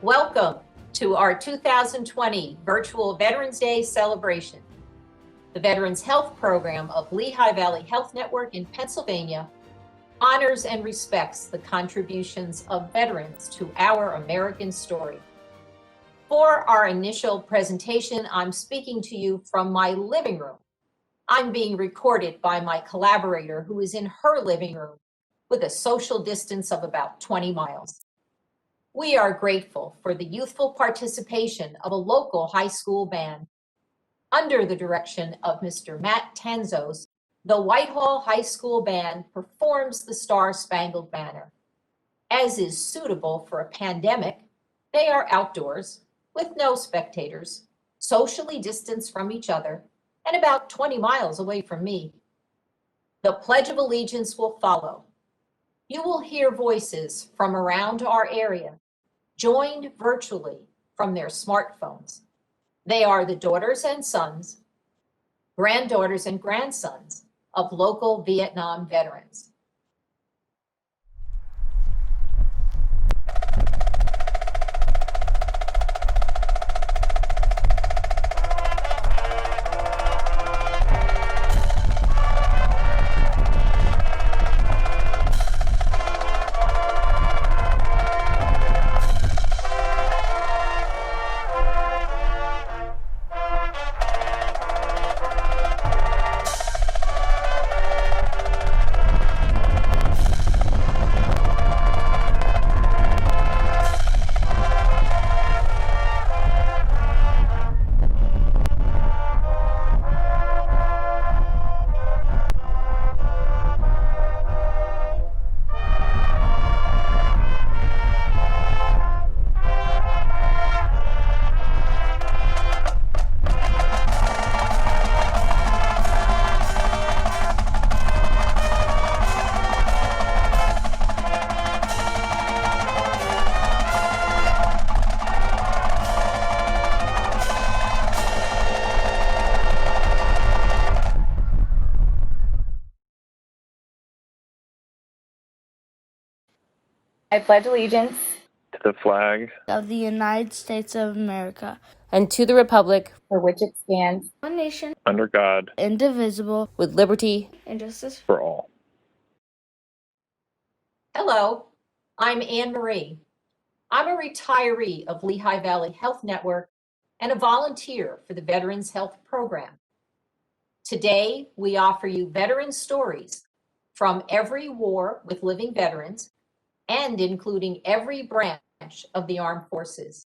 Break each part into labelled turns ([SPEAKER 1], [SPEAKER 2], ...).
[SPEAKER 1] Welcome to our 2020 Virtual Veterans Day celebration. The Veterans Health Program of Lehigh Valley Health Network in Pennsylvania honors and respects the contributions of veterans to our American story. For our initial presentation, I'm speaking to you from my living room. I'm being recorded by my collaborator who is in her living room with a social distance of about 20 miles. We are grateful for the youthful participation of a local high school band. Under the direction of Mr. Matt Tanzos, the Whitehall High School Band performs the Star-Spangled Banner. As is suitable for a pandemic, they are outdoors with no spectators, socially distanced from each other, and about 20 miles away from me. The Pledge of Allegiance will follow. You will hear voices from around our area, joined virtually from their smartphones. They are the daughters and sons, granddaughters and grandsons of local Vietnam veterans.
[SPEAKER 2] I pledge allegiance
[SPEAKER 3] to the flag
[SPEAKER 4] of the United States of America
[SPEAKER 5] and to the republic
[SPEAKER 2] for which it stands,
[SPEAKER 4] one nation,
[SPEAKER 3] under God,
[SPEAKER 4] indivisible,
[SPEAKER 5] with liberty
[SPEAKER 4] and justice
[SPEAKER 3] for all.
[SPEAKER 1] Hello, I'm Anne Marie. I'm a retiree of Lehigh Valley Health Network and a volunteer for the Veterans Health Program. Today, we offer you veteran stories from every war with living veterans and including every branch of the armed forces.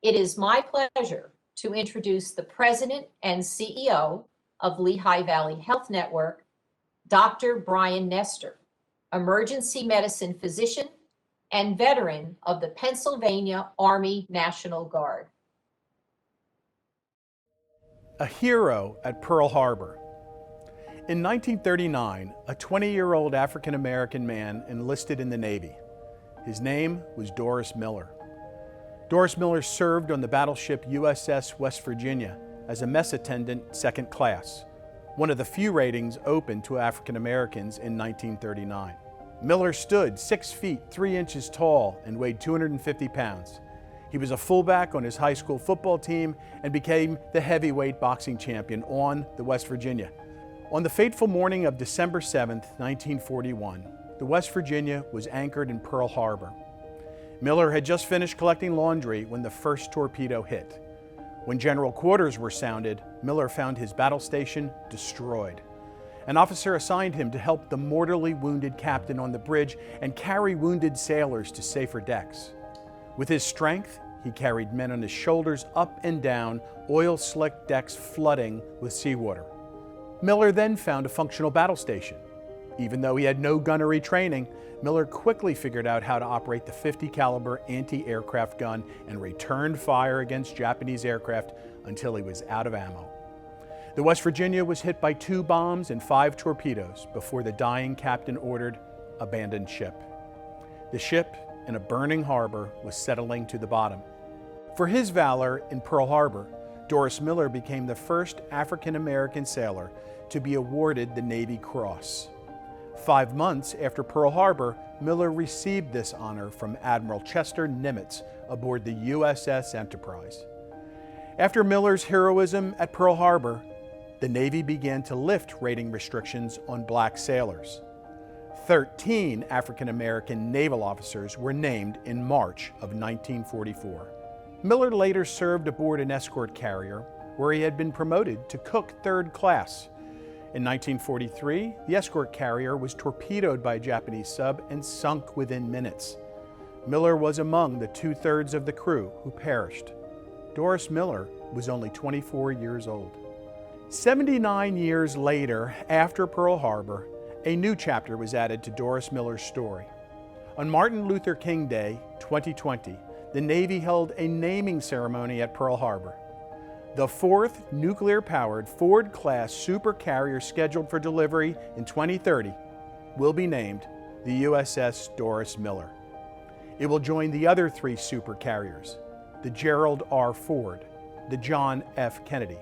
[SPEAKER 1] It is my pleasure to introduce the President and CEO of Lehigh Valley Health Network, Dr. Brian Nestor, emergency medicine physician and veteran of the Pennsylvania Army National Guard.
[SPEAKER 6] A hero at Pearl Harbor. In 1939, a 20-year-old African-American man enlisted in the Navy. His name was Doris Miller. Doris Miller served on the battleship USS West Virginia as a mess attendant second class, one of the few ratings open to African Americans in 1939. Miller stood 6 feet 3 inches tall and weighed 250 pounds. He was a fullback on his high school football team and became the heavyweight boxing champion on the West Virginia. On the fateful morning of December 7, 1941, the West Virginia was anchored in Pearl Harbor. Miller had just finished collecting laundry when the first torpedo hit. When general quarters were sounded, Miller found his battle station destroyed. An officer assigned him to help the mortally wounded captain on the bridge and carry wounded sailors to safer decks. With his strength, he carried men on his shoulders up and down oil-slick decks flooding with seawater. Miller then found a functional battle station. Even though he had no gunnery training, Miller quickly figured out how to operate the .50 caliber anti-aircraft gun and returned fire against Japanese aircraft until he was out of ammo. The West Virginia was hit by 2 bombs and 5 torpedoes before the dying captain ordered, "Abandon ship." The ship, in a burning harbor, was settling to the bottom. For his valor in Pearl Harbor, Doris Miller became the first African-American sailor to be awarded the Navy Cross. 5 months after Pearl Harbor, Miller received this honor from Admiral Chester Nimitz aboard the USS Enterprise. After Miller's heroism at Pearl Harbor, the Navy began to lift rating restrictions on black sailors. 13 African American naval officers were named in March of 1944. Miller later served aboard an escort carrier where he had been promoted to cook third class. In 1943, the escort carrier was torpedoed by a Japanese sub and sunk within minutes. Miller was among the 2/3 of the crew who perished. Doris Miller was only 24 years old. 79 years later, after Pearl Harbor, a new chapter was added to Doris Miller's story. On Martin Luther King Day, 2020, the Navy held a naming ceremony at Pearl Harbor. The fourth nuclear-powered Ford-class supercarrier scheduled for delivery in 2030 will be named the USS Doris Miller. It will join the other 3 supercarriers, the Gerald R. Ford, the John F. Kennedy,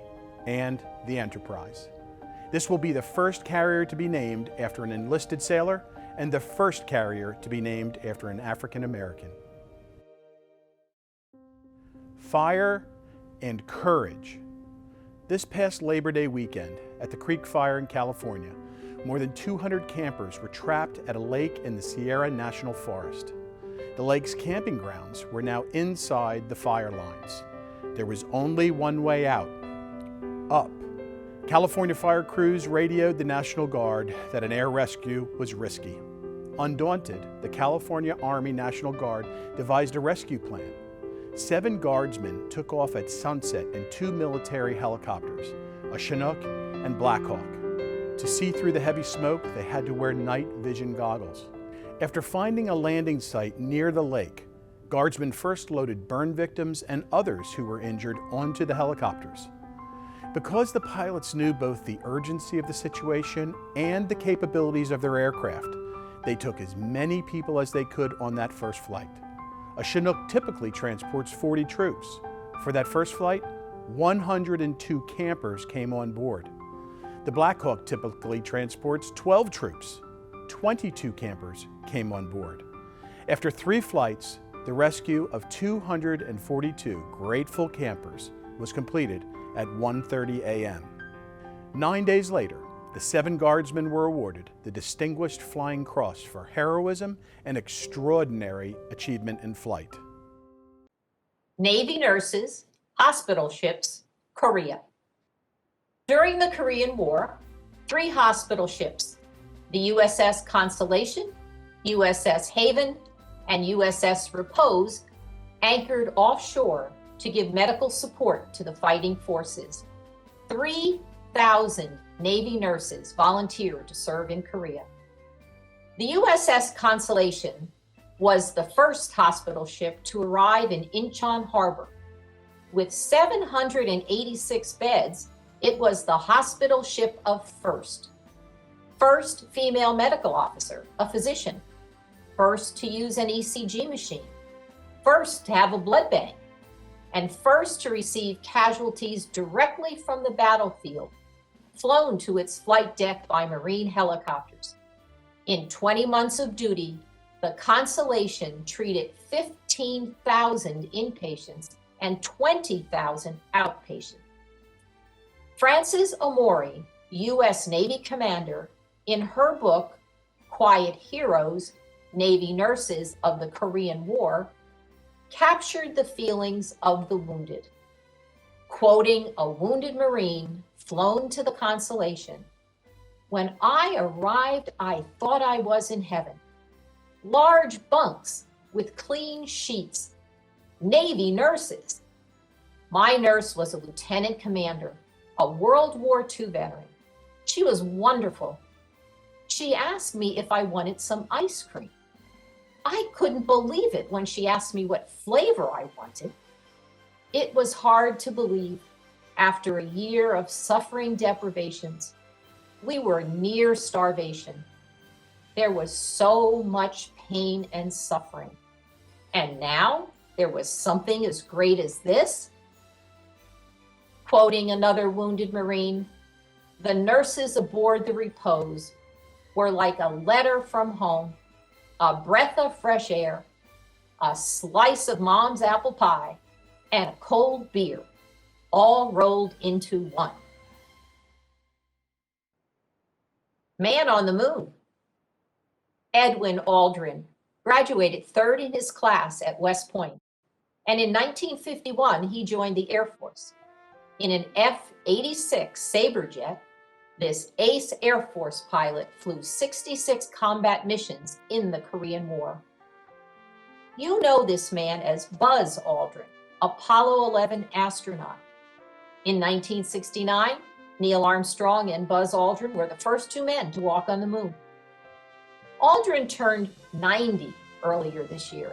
[SPEAKER 6] and the Enterprise. This will be the first carrier to be named after an enlisted sailor and the first carrier to be named after an African American. Fire and courage. This past Labor Day weekend at the Creek Fire in California, more than 200 campers were trapped at a lake in the Sierra National Forest. The lake's camping grounds were now inside the fire lines. There was only one way out, up. California fire crews radioed the National Guard that an air rescue was risky. Undaunted, the California Army National Guard devised a rescue plan. 7 guardsmen took off at sunset in 2 military helicopters, a Chinook and Black Hawk. To see through the heavy smoke, they had to wear night vision goggles. After finding a landing site near the lake, guardsmen first loaded burn victims and others who were injured onto the helicopters. Because the pilots knew both the urgency of the situation and the capabilities of their aircraft, they took as many people as they could on that first flight. A Chinook typically transports 40 troops. For that first flight, 102 campers came on board. The Black Hawk typically transports 12 troops. 22 campers came on board. After 3 flights, the rescue of 242 grateful campers was completed at 1:30 a.m. 9 days later, the 7 guardsmen were awarded the Distinguished Flying Cross for heroism and extraordinary achievement in flight.
[SPEAKER 1] Navy nurses, hospital ships, Korea. During the Korean War, 3 hospital ships, the USS Constellation, USS Haven, and USS Repose, anchored offshore to give medical support to the fighting forces. 3,000 Navy nurses volunteered to serve in Korea. The USS Constellation was the first hospital ship to arrive in Incheon Harbor. With 786 beds, it was the hospital ship of first. First female medical officer, a physician. First to use an ECG machine. First to have a blood bank. And first to receive casualties directly from the battlefield, flown to its flight deck by Marine helicopters. In 20 months of duty, the Constellation treated 15,000 inpatients and 20,000 outpatients. Frances Omori, U.S. Navy commander, in her book, Quiet Heroes, Navy Nurses of the Korean War, captured the feelings of the wounded. Quoting a wounded Marine flown to the Constellation, "When I arrived, I thought I was in heaven. Large bunks with clean sheets, Navy nurses. My nurse was a lieutenant commander, a World War II veteran. She was wonderful. She asked me if I wanted some ice cream. I couldn't believe it when she asked me what flavor I wanted. It was hard to believe. After a year of suffering deprivations, we were near starvation. There was so much pain and suffering. And now there was something as great as this?" Quoting another wounded Marine, "The nurses aboard the Repose were like a letter from home, a breath of fresh air, a slice of mom's apple pie, and a cold beer, all rolled into one. Man on the Moon. Edwin Aldrin graduated third in his class at West Point, and in 1951 he joined the Air Force. In an F-86 Sabre jet, this ace Air Force pilot flew 66 combat missions in the Korean War. You know this man as Buzz Aldrin, Apollo 11 astronaut. In 1969, Neil Armstrong and Buzz Aldrin were the first two men to walk on the moon. Aldrin turned 90 earlier this year.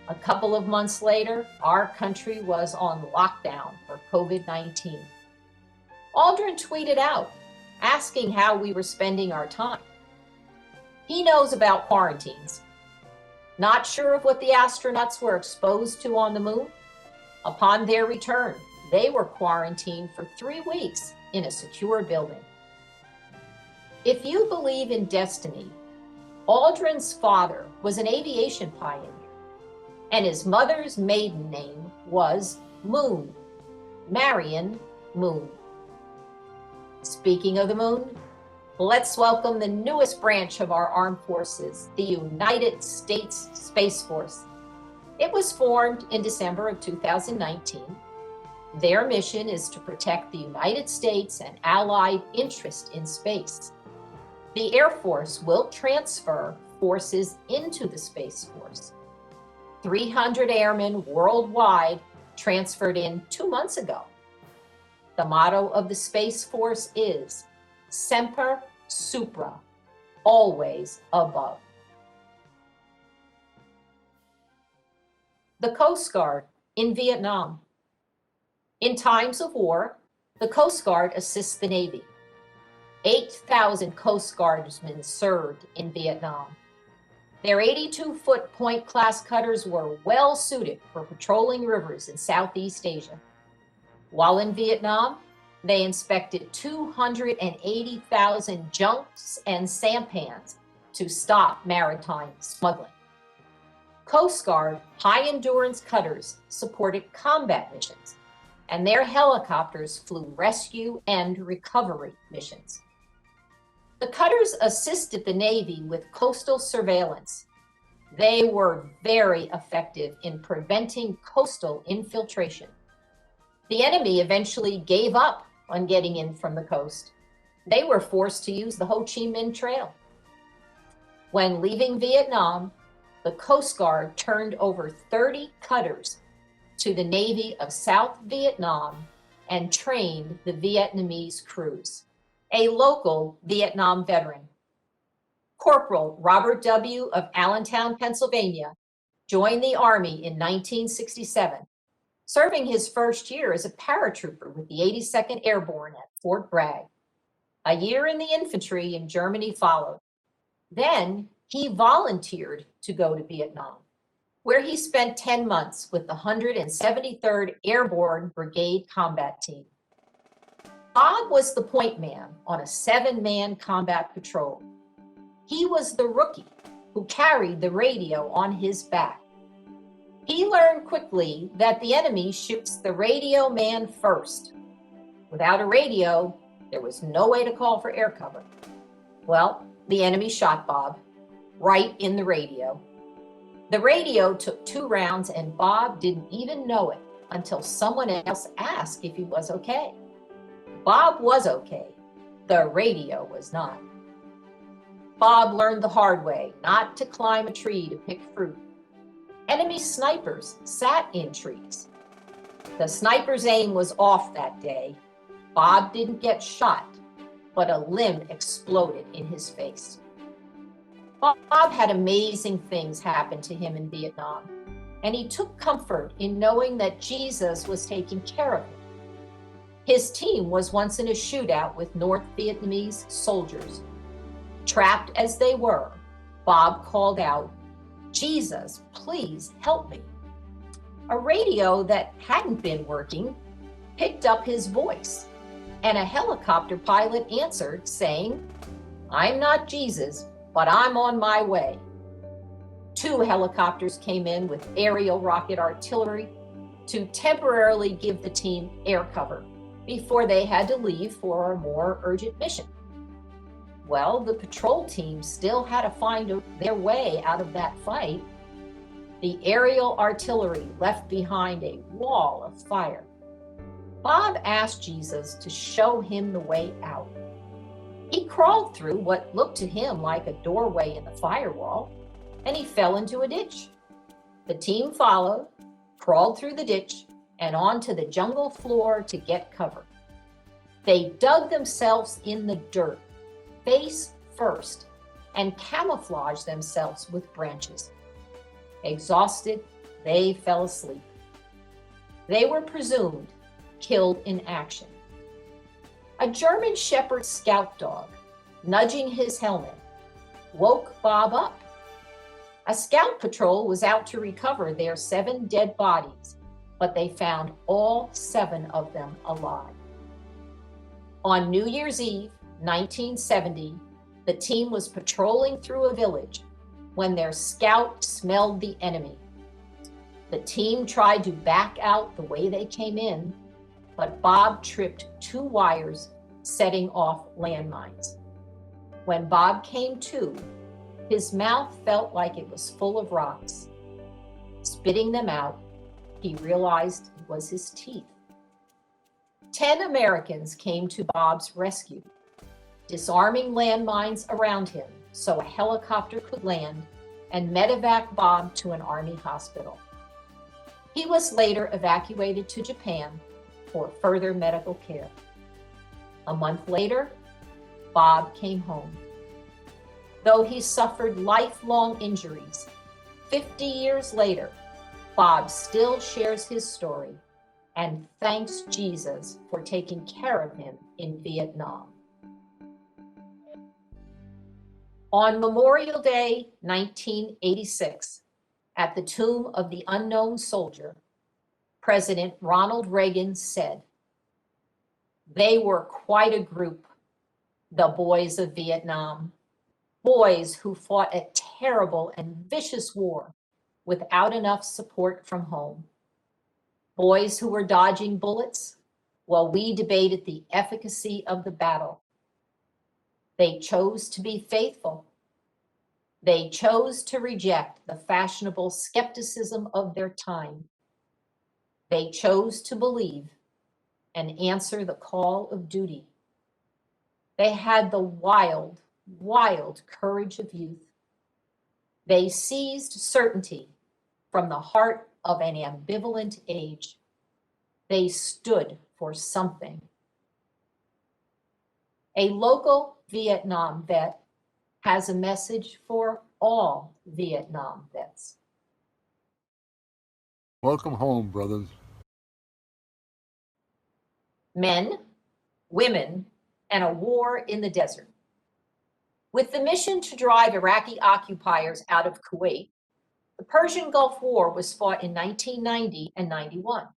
[SPEAKER 1] A couple of months later, our country was on lockdown for COVID-19. Aldrin tweeted out, asking how we were spending our time. He knows about quarantines. Not sure of what the astronauts were exposed to on the moon? Upon their return, they were quarantined for 3 weeks in a secure building. If you believe in destiny, Aldrin's father was an aviation pioneer, and his mother's maiden name was Moon, Marion Moon. Speaking of the moon, let's welcome the newest branch of our armed forces, the United States Space Force. It was formed in December of 2019. Their mission is to protect the United States and allied interest in space. The Air Force will transfer forces into the Space Force. 300 airmen worldwide transferred in 2 months ago. The motto of the Space Force is Semper Supra, always above. The Coast Guard in Vietnam. In times of war, the Coast Guard assists the Navy. 8,000 Coast Guardsmen served in Vietnam. Their 82-foot Point class cutters were well suited for patrolling rivers in Southeast Asia. While in Vietnam, they inspected 280,000 junks and sampans to stop maritime smuggling. Coast Guard high-endurance cutters supported combat missions, and their helicopters flew rescue and recovery missions. The cutters assisted the Navy with coastal surveillance. They were very effective in preventing coastal infiltration. The enemy eventually gave up on getting in from the coast. They were forced to use the Ho Chi Minh Trail. When leaving Vietnam, the Coast Guard turned over 30 cutters to the Navy of South Vietnam and trained the Vietnamese crews. A local Vietnam veteran, Corporal Robert W. of Allentown, Pennsylvania, joined the Army in 1967, serving his first year as a paratrooper with the 82nd Airborne at Fort Bragg. A year in the infantry in Germany followed. Then he volunteered to go to Vietnam, where he spent 10 months with the 173rd Airborne Brigade Combat Team. Bob was the point man on a 7-man combat patrol. He was the rookie who carried the radio on his back. He learned quickly that the enemy shoots the radio man first. Without a radio, there was no way to call for air cover. Well, the enemy shot Bob right in the radio. The radio took 2 rounds and Bob didn't even know it until someone else asked if he was okay. Bob was okay. The radio was not. Bob learned the hard way not to climb a tree to pick fruit. Enemy snipers sat in trees. The sniper's aim was off that day. Bob didn't get shot, but a limb exploded in his face. Bob had amazing things happen to him in Vietnam, and he took comfort in knowing that Jesus was taking care of him. His team was once in a shootout with North Vietnamese soldiers. Trapped as they were, Bob called out, "Jesus, please help me." A radio that hadn't been working picked up his voice, and a helicopter pilot answered saying, I'm not Jesus, but I'm on my way. 2 helicopters came in with aerial rocket artillery to temporarily give the team air cover before they had to leave for a more urgent mission. Well, the patrol team still had to find their way out of that fight. The aerial artillery left behind a wall of fire. Bob asked Jesus to show him the way out. He crawled through what looked to him like a doorway in the firewall, and he fell into a ditch. The team followed, crawled through the ditch, and onto the jungle floor to get cover. They dug themselves in the dirt, face first, and camouflaged themselves with branches. Exhausted, they fell asleep. They were presumed killed in action. A German Shepherd scout dog, nudging his helmet, woke Bob up. A scout patrol was out to recover their 7 dead bodies, but they found all 7 of them alive. On New Year's Eve, 1970, the team was patrolling through a village when their scout smelled the enemy. The team tried to back out the way they came in, but Bob tripped 2 wires, setting off landmines. When Bob came to, his mouth felt like it was full of rocks. Spitting them out, he realized it was his teeth. 10 Americans came to Bob's rescue, disarming landmines around him so a helicopter could land and medevac Bob to an Army hospital. He was later evacuated to Japan for further medical care. A month later, Bob came home. Though he suffered lifelong injuries, 50 years later, Bob still shares his story and thanks Jesus for taking care of him in Vietnam. On Memorial Day, 1986, at the tomb of the unknown soldier, President Ronald Reagan said, "They were quite a group, the boys of Vietnam, boys who fought a terrible and vicious war without enough support from home. Boys who were dodging bullets while we debated the efficacy of the battle. They chose to be faithful. They chose to reject the fashionable skepticism of their time. They chose to believe and answer the call of duty. They had the wild, wild courage of youth. They seized certainty from the heart of an ambivalent age. They stood for something." A local Vietnam vet has a message for all Vietnam vets.
[SPEAKER 7] Welcome home, brothers.
[SPEAKER 1] Men, women, and a war in the desert. With the mission to drive Iraqi occupiers out of Kuwait, the Persian Gulf War was fought in 1990 and 91.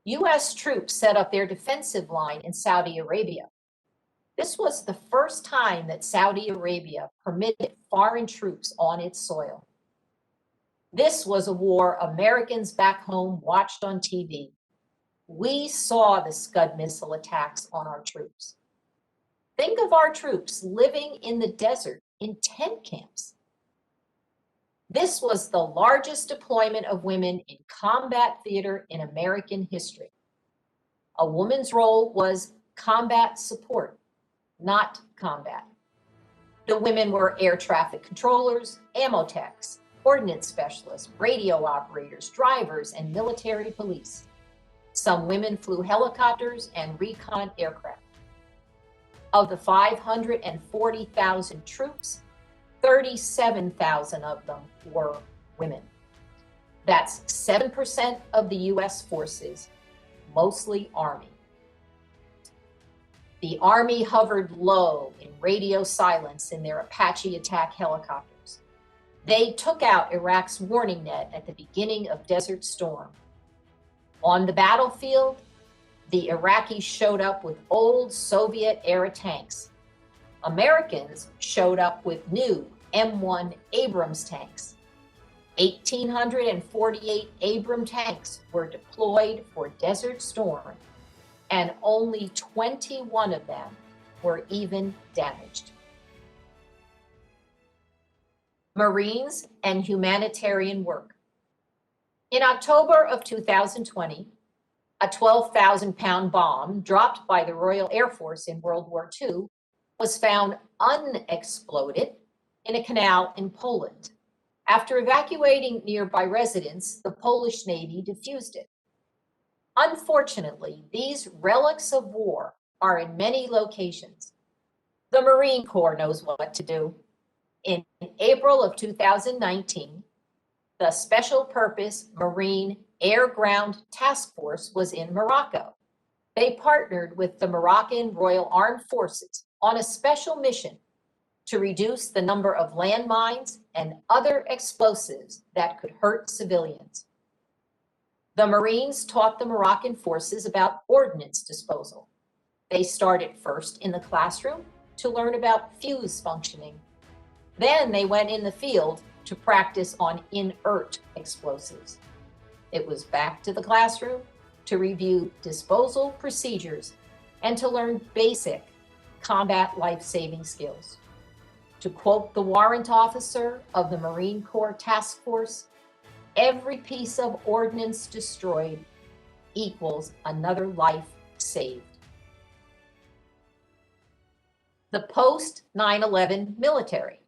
[SPEAKER 1] U.S. troops set up their defensive line in Saudi Arabia. This was the first time that Saudi Arabia permitted foreign troops on its soil. This was a war Americans back home watched on TV. We saw the Scud missile attacks on our troops. Think of our troops living in the desert in tent camps. This was the largest deployment of women in combat theater in American history. A woman's role was combat support, not combat. The women were air traffic controllers, ammo techs, ordnance specialists, radio operators, drivers, and military police. Some women flew helicopters and recon aircraft. Of the 540,000 troops, 37,000 of them were women. That's 7% of the U.S. forces, mostly Army. The Army hovered low in radio silence in their Apache attack helicopters. They took out Iraq's warning net at the beginning of Desert Storm. On the battlefield, the Iraqis showed up with old Soviet-era tanks, Americans showed up with new M1 Abrams tanks. 1,848 Abrams tanks were deployed for Desert Storm, and only 21 of them were even damaged. Marines and humanitarian work. In October of 2020, a 12,000-pound bomb dropped by the Royal Air Force in World War II was found unexploded in a canal in Poland. After evacuating nearby residents, the Polish Navy defused it. Unfortunately, these relics of war are in many locations. The Marine Corps knows what to do. In April of 2019, the Special Purpose Marine Air-Ground Task Force was in Morocco. They partnered with the Moroccan Royal Armed Forces on a special mission to reduce the number of landmines and other explosives that could hurt civilians. The Marines taught the Moroccan forces about ordnance disposal. They started first in the classroom to learn about fuse functioning. Then they went in the field to practice on inert explosives. It was back to the classroom to review disposal procedures and to learn basic combat life-saving skills. To quote the warrant officer of the Marine Corps Task Force, every piece of ordnance destroyed equals another life saved. The post-9/11 military.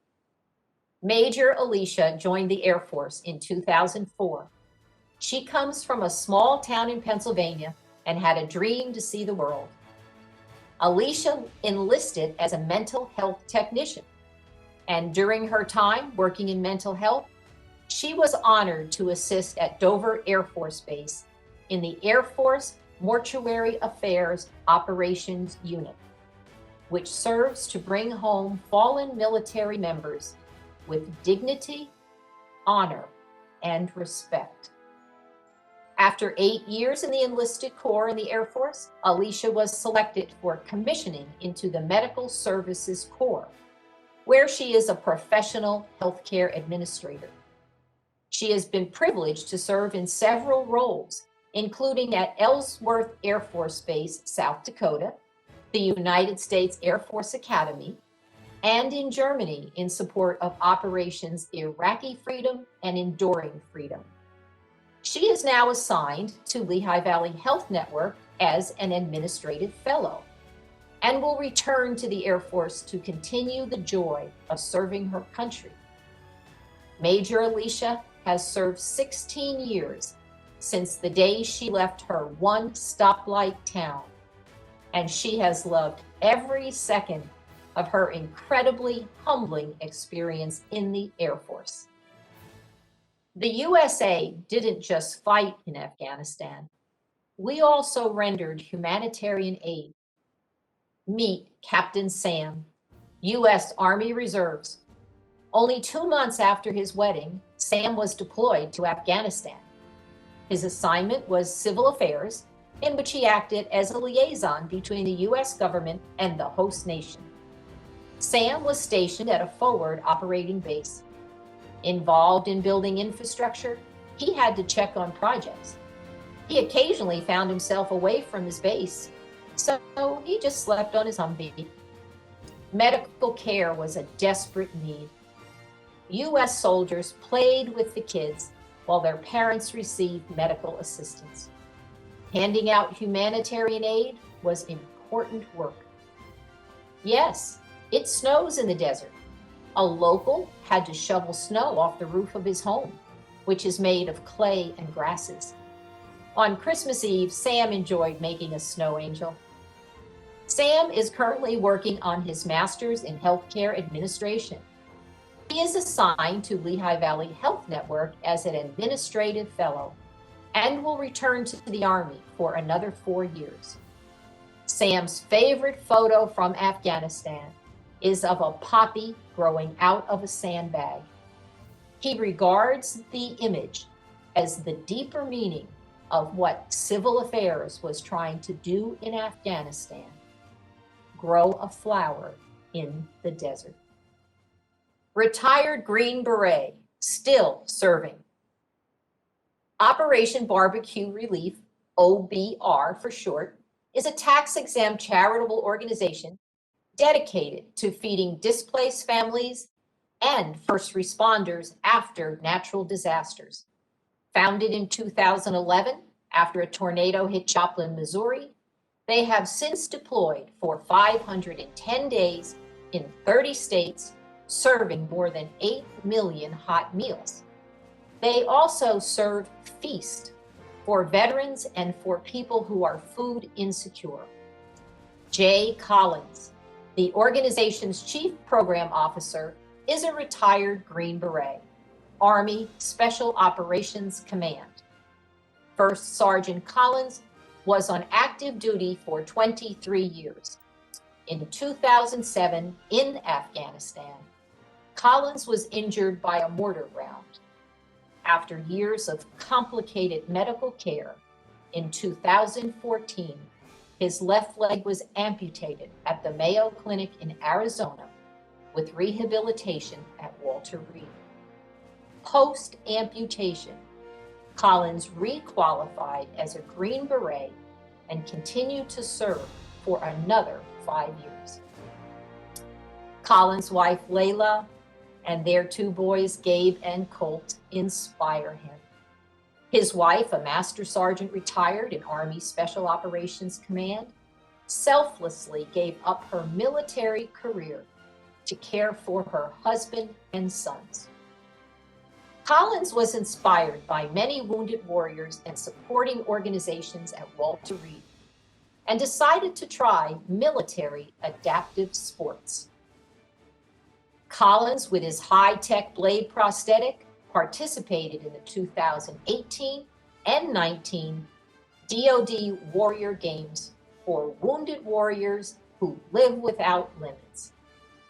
[SPEAKER 1] Major Alicia joined the Air Force in 2004. She comes from a small town in Pennsylvania and had a dream to see the world. Alicia enlisted as a mental health technician, and during her time working in mental health, she was honored to assist at Dover Air Force Base in the Air Force Mortuary Affairs Operations Unit, which serves to bring home fallen military members with dignity, honor, and respect. After 8 years in the enlisted corps in the Air Force, Alicia was selected for commissioning into the Medical Services Corps, where she is a professional healthcare administrator. She has been privileged to serve in several roles, including at Ellsworth Air Force Base, South Dakota, the United States Air Force Academy, and in Germany in support of Operations Iraqi Freedom and Enduring Freedom. She is now assigned to Lehigh Valley Health Network as an administrative fellow and will return to the Air Force to continue the joy of serving her country. Major Alicia has served 16 years since the day she left her one stoplight town, and she has loved every second of her incredibly humbling experience in the Air Force. The USA didn't just fight in Afghanistan. We also rendered humanitarian aid. Meet Captain Sam, U.S. Army Reserves. Only 2 months after his wedding, Sam was deployed to Afghanistan. His assignment was civil affairs, in which he acted as a liaison between the U.S. government and the host nation. Sam was stationed at a forward operating base. Involved in building infrastructure, he had to check on projects. He occasionally found himself away from his base, so he just slept on his Humvee. Medical care was a desperate need. U.S. soldiers played with the kids while their parents received medical assistance. Handing out humanitarian aid was important work. Yes, it snows in the desert. A local had to shovel snow off the roof of his home, which is made of clay and grasses. On Christmas Eve, Sam enjoyed making a snow angel. Sam is currently working on his master's in healthcare administration. He is assigned to Lehigh Valley Health Network as an administrative fellow and will return to the Army for another 4 years. Sam's favorite photo from Afghanistan is of a poppy growing out of a sandbag. He regards the image as the deeper meaning of what civil affairs was trying to do in Afghanistan: grow a flower in the desert. Retired Green Beret, still serving. Operation Barbecue Relief, OBR for short, is a tax-exempt charitable organization dedicated to feeding displaced families and first responders after natural disasters. Founded in 2011 after a tornado hit Joplin, Missouri, they have since deployed for 510 days in 30 states, serving more than 8 million hot meals. They also serve Feast for veterans and for people who are food insecure. Jay Collins, the organization's chief program officer, is a retired Green Beret, Army Special Operations Command. First Sergeant Collins was on active duty for 23 years. In 2007, in Afghanistan, Collins was injured by a mortar round. After years of complicated medical care, in 2014, his left leg was amputated at the Mayo Clinic in Arizona with rehabilitation at Walter Reed. Post-amputation, Collins re-qualified as a Green Beret and continued to serve for another 5 years. Collins' wife, Layla, and their 2 boys, Gabe and Colt, inspire him. His wife, a Master Sergeant retired in Army Special Operations Command, selflessly gave up her military career to care for her husband and sons. Collins was inspired by many wounded warriors and supporting organizations at Walter Reed and decided to try military adaptive sports. Collins, with his high-tech blade prosthetic, participated in the 2018 and 19 DoD Warrior Games for wounded warriors who live without limits,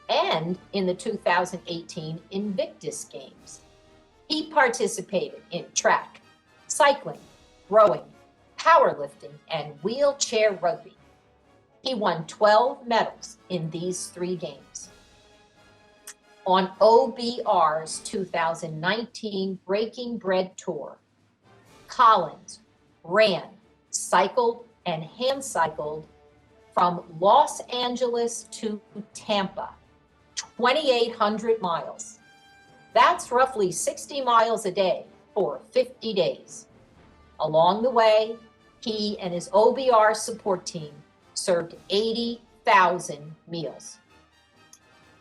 [SPEAKER 1] and in the 2018 Invictus Games. He participated in track, cycling, rowing, powerlifting, and wheelchair rugby. He won 12 medals in these 3 games. On OBR's 2019 Breaking Bread Tour, Collins ran, cycled, and hand cycled from Los Angeles to Tampa, 2,800 miles. That's roughly 60 miles a day for 50 days. Along the way, he and his OBR support team served 80,000 meals.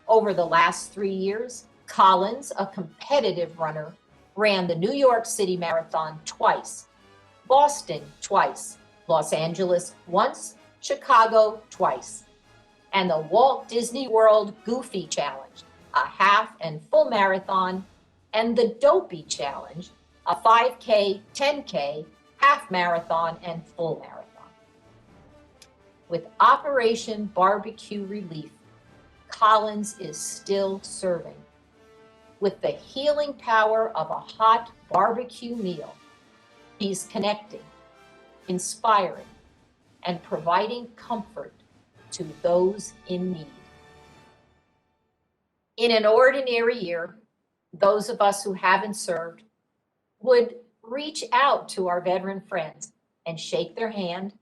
[SPEAKER 1] Over the last 3 years, Collins, a competitive runner, ran the New York City Marathon twice, Boston twice, Los Angeles once, Chicago twice, and the Walt Disney World Goofy Challenge, a half and full marathon, and the Dopey Challenge, a 5K, 10K, half marathon, and full marathon. With Operation Barbecue Relief, Collins is still serving. With the healing power of a hot barbecue meal, he's connecting, inspiring, and providing comfort to those in need. In an ordinary year, those of us who haven't served would reach out to our veteran friends and shake their hand,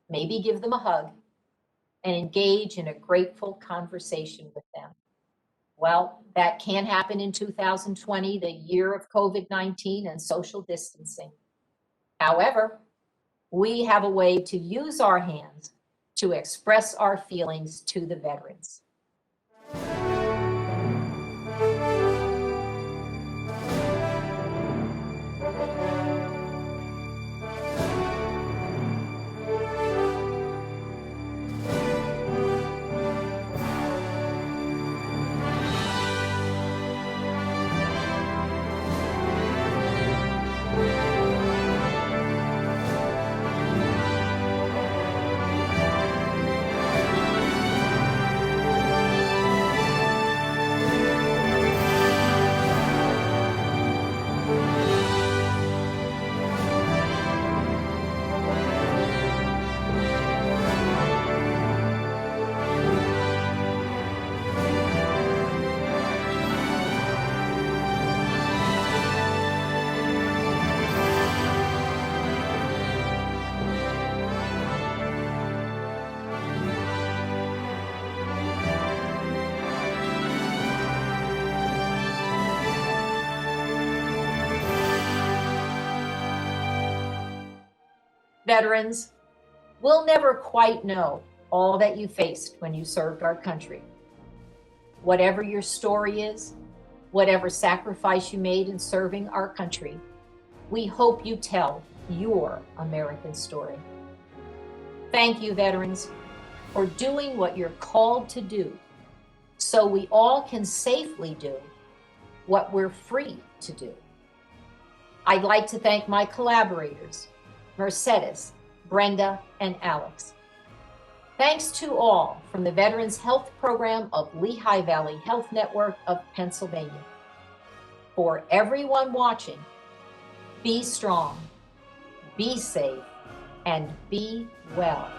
[SPEAKER 1] maybe give them a hug, and engage in a grateful conversation with them. Well, that can't happen in 2020, the year of COVID-19 and social distancing. However, we have a way to use our hands to express our feelings to the veterans. Veterans, we'll never quite know all that you faced when you served our country. Whatever your story is, whatever sacrifice you made in serving our country, we hope you tell your American story. Thank you, veterans, for doing what you're called to do so we all can safely do what we're free to do. I'd like to thank my collaborators, Mercedes, Brenda, and Alex. Thanks to all from the Veterans Health Program of Lehigh Valley Health Network of Pennsylvania. For everyone watching, be strong, be safe, and be well.